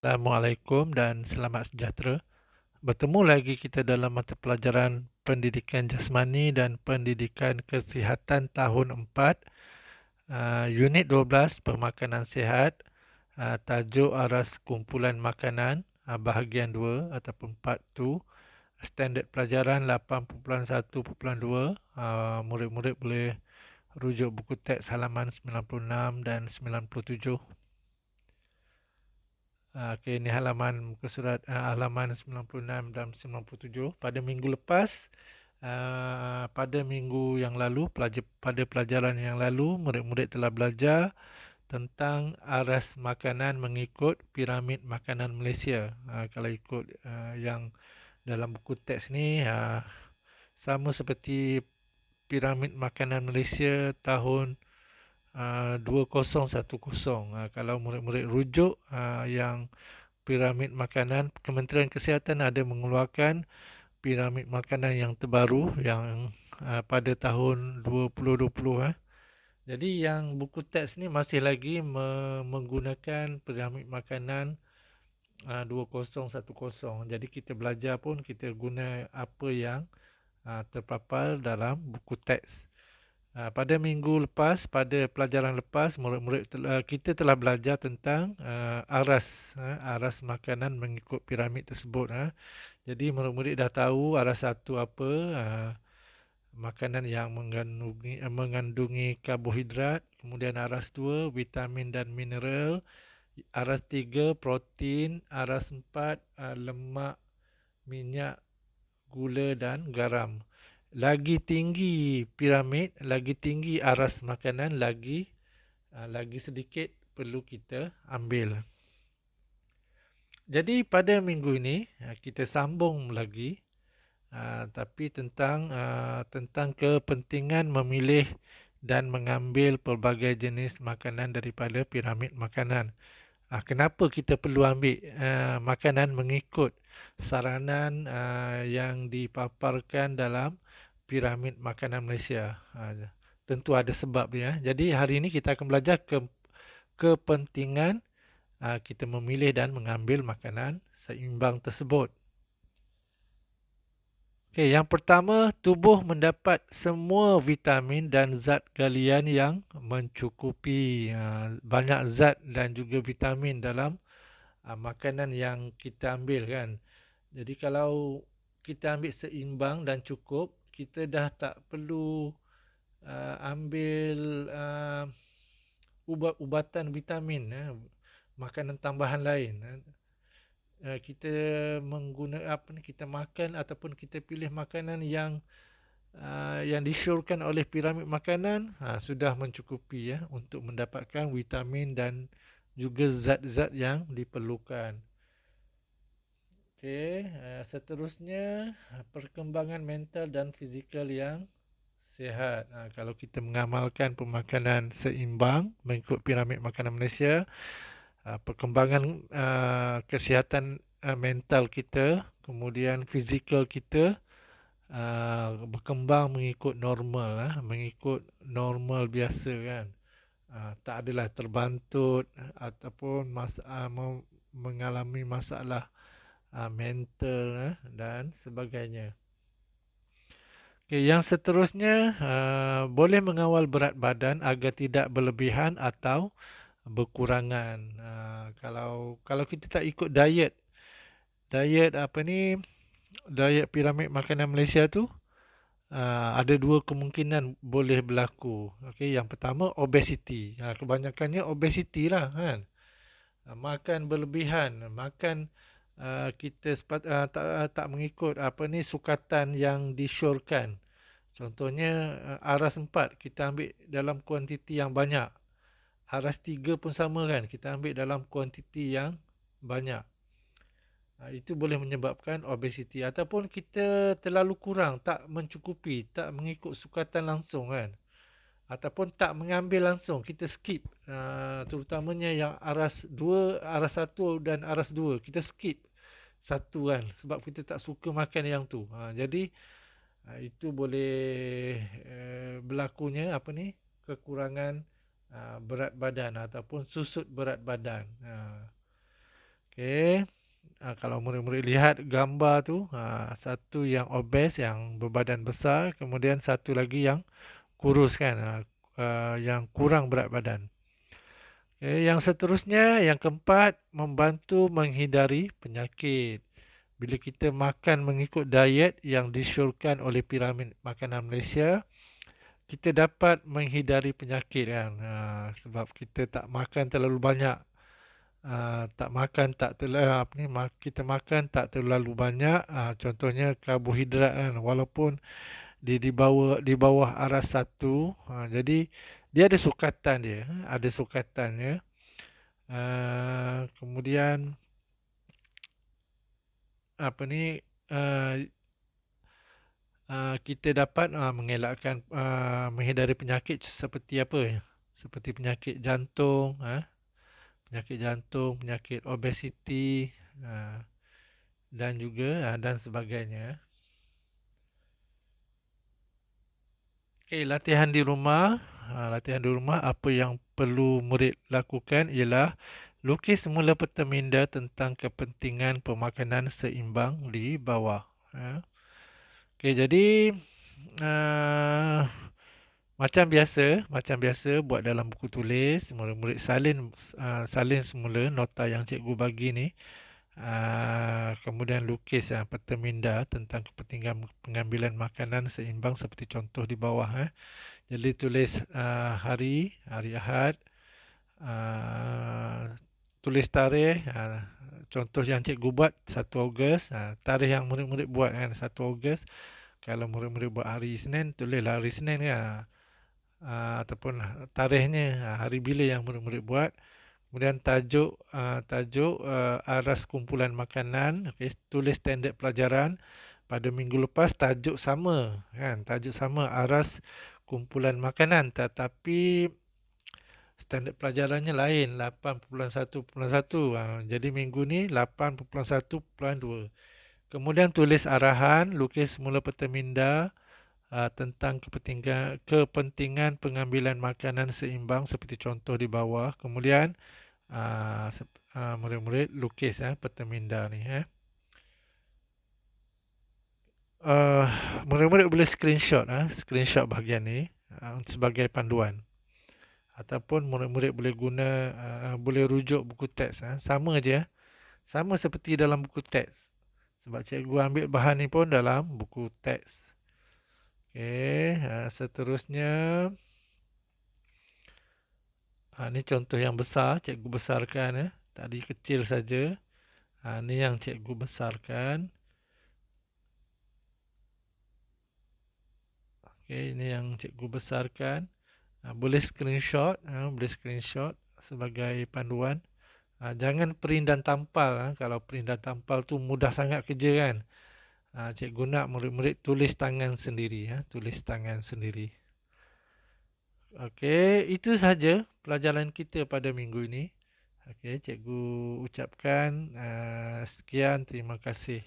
Assalamualaikum dan selamat sejahtera. Bertemu lagi kita dalam mata pelajaran Pendidikan Jasmani dan Pendidikan Kesihatan tahun 4, Unit 12 Pemakanan Sihat, tajuk Aras Kumpulan Makanan, bahagian 2 ataupun part 2, standard pelajaran 8.1.2. Murid-murid boleh rujuk buku teks halaman 96 dan 97. Okey, ini halaman muka surat halaman 96 dan 97. Pada minggu lepas, pada minggu yang lalu, pada pelajaran yang lalu, murid-murid telah belajar tentang aras makanan mengikut piramid makanan Malaysia. Kalau ikut yang dalam buku teks ni, sama seperti piramid makanan Malaysia tahun 2010. Kalau murid-murid rujuk yang piramid makanan, Kementerian Kesihatan ada mengeluarkan piramid makanan yang terbaru yang pada tahun 2020. Jadi yang buku teks ni masih lagi menggunakan piramid makanan 2010. Jadi kita belajar pun kita guna apa yang terpapar dalam buku teks. Pada minggu lepas, pada pelajaran lepas, murid-murid kita telah belajar tentang aras makanan mengikut piramid tersebut. Jadi murid-murid dah tahu aras satu apa, makanan yang mengandungi karbohidrat, kemudian aras 2 vitamin dan mineral, aras 3 protein, aras 4 lemak, minyak, gula dan garam. Lagi tinggi piramid, lagi tinggi aras makanan, lagi sedikit perlu kita ambil. Jadi pada minggu ini kita sambung lagi, tapi tentang kepentingan memilih dan mengambil pelbagai jenis makanan daripada piramid makanan. Kenapa kita perlu ambil makanan mengikut saranan yang dipaparkan dalam piramid makanan Malaysia? Tentu ada sebab dia. Jadi hari ini kita akan belajar kepentingan kita memilih dan mengambil makanan seimbang tersebut. Okay, yang pertama, tubuh mendapat semua vitamin dan zat galian yang mencukupi. Banyak zat dan juga vitamin dalam makanan yang kita ambil kan. Jadi kalau kita ambil seimbang dan cukup, kita dah tak perlu ambil ubat-ubatan vitamin, makanan tambahan lain. Kita kita makan ataupun kita pilih makanan yang disyorkan oleh piramid makanan sudah mencukupi untuk mendapatkan vitamin dan juga zat-zat yang diperlukan. Okey, seterusnya perkembangan mental dan fizikal yang sihat. Kalau kita mengamalkan pemakanan seimbang mengikut piramid makanan Malaysia, perkembangan kesihatan mental kita, kemudian fizikal kita berkembang mengikut normal, mengikut normal biasa kan. Tak adalah terbantut ataupun mengalami masalah mental dan sebagainya. Okay, yang seterusnya, boleh mengawal berat badan agar tidak berlebihan atau berkurangan. Kalau kita tak ikut diet piramid makanan Malaysia tu, ada dua kemungkinan boleh berlaku. Okay, yang pertama obesiti. Kebanyakannya obesiti lah kan. Makan berlebihan, makan kita tak mengikut sukatan yang disyorkan. Contohnya aras 4 kita ambil dalam kuantiti yang banyak. Aras 3 pun sama kan, kita ambil dalam kuantiti yang banyak. Itu boleh menyebabkan obesiti. Ataupun kita terlalu kurang, tak mencukupi, tak mengikut sukatan langsung kan. Ataupun tak mengambil langsung, kita skip. Terutamanya yang aras 2, aras 1 dan aras 2, kita skip satu kan, sebab kita tak suka makan yang tu. Jadi itu boleh berlakunya kekurangan berat badan ataupun susut berat badan. Okey. Kalau murid-murid lihat gambar tu, satu yang obes, yang berbadan besar, kemudian satu lagi yang kurus kan, yang kurang berat badan. Yang seterusnya, yang keempat, membantu menghindari penyakit. Bila kita makan mengikut diet yang disyorkan oleh Piramid Makanan Malaysia, kita dapat menghindari penyakit kan. Sebab kita tak makan terlalu banyak. Tak makan tak terlalu apa ni, kita makan tak terlalu banyak. Contohnya karbohidrat kan, walaupun di bawah aras satu. Jadi dia ada sukatan dia, ada sukatannya. Kemudian apa ni, uh, kita dapat mengelakkan, menghindari penyakit seperti apa ya? Seperti penyakit jantung, penyakit obesiti, dan juga dan sebagainya. Okey, latihan di rumah. Latihan di rumah, apa yang perlu murid lakukan ialah lukis semula peta minda tentang kepentingan pemakanan seimbang di bawah. Okey, jadi uh, macam biasa buat dalam buku tulis. Murid-murid salin semula nota yang cikgu bagi ni. Kemudian lukis peta minda tentang kepentingan pengambilan makanan seimbang seperti contoh di bawah. Jadi tulis hari Ahad, tulis tarikh, contoh yang cikgu buat 1 Ogos, tarikh yang murid-murid buat kan 1 Ogos. Kalau murid-murid buat hari Isnin, tulislah hari Isnin kan. Ataupun tarikhnya, hari bila yang murid-murid buat. Kemudian tajuk aras kumpulan makanan, okay, tulis standard pelajaran. Pada minggu lepas tajuk sama kan, tajuk sama aras kumpulan makanan, tetapi standard pelajarannya lain, 8.1.1. Jadi minggu ni 8.1.2. Kemudian tulis arahan, lukis semula peta minda tentang kepentingan pengambilan makanan seimbang seperti contoh di bawah. Kemudian murid-murid lukis peta minda ni. Murid-murid boleh screenshot bahagian ni sebagai panduan. Ataupun murid-murid boleh guna, boleh rujuk buku teks. Sama je, sama seperti dalam buku teks. Sebab cikgu ambil bahan ni pun dalam buku teks. Okey, seterusnya ni contoh yang besar, cikgu besarkan. Tadi kecil saja. Ni yang cikgu besarkan. Okey, ini yang cikgu besarkan. Boleh screenshot sebagai panduan. Jangan print dan tampal. Kalau print dan tampal tu mudah sangat kerja kan. Cikgu nak murid-murid tulis tangan sendiri. Tulis tangan sendiri. Okey, itu sahaja pelajaran kita pada minggu ini. Okey, cikgu ucapkan sekian, terima kasih.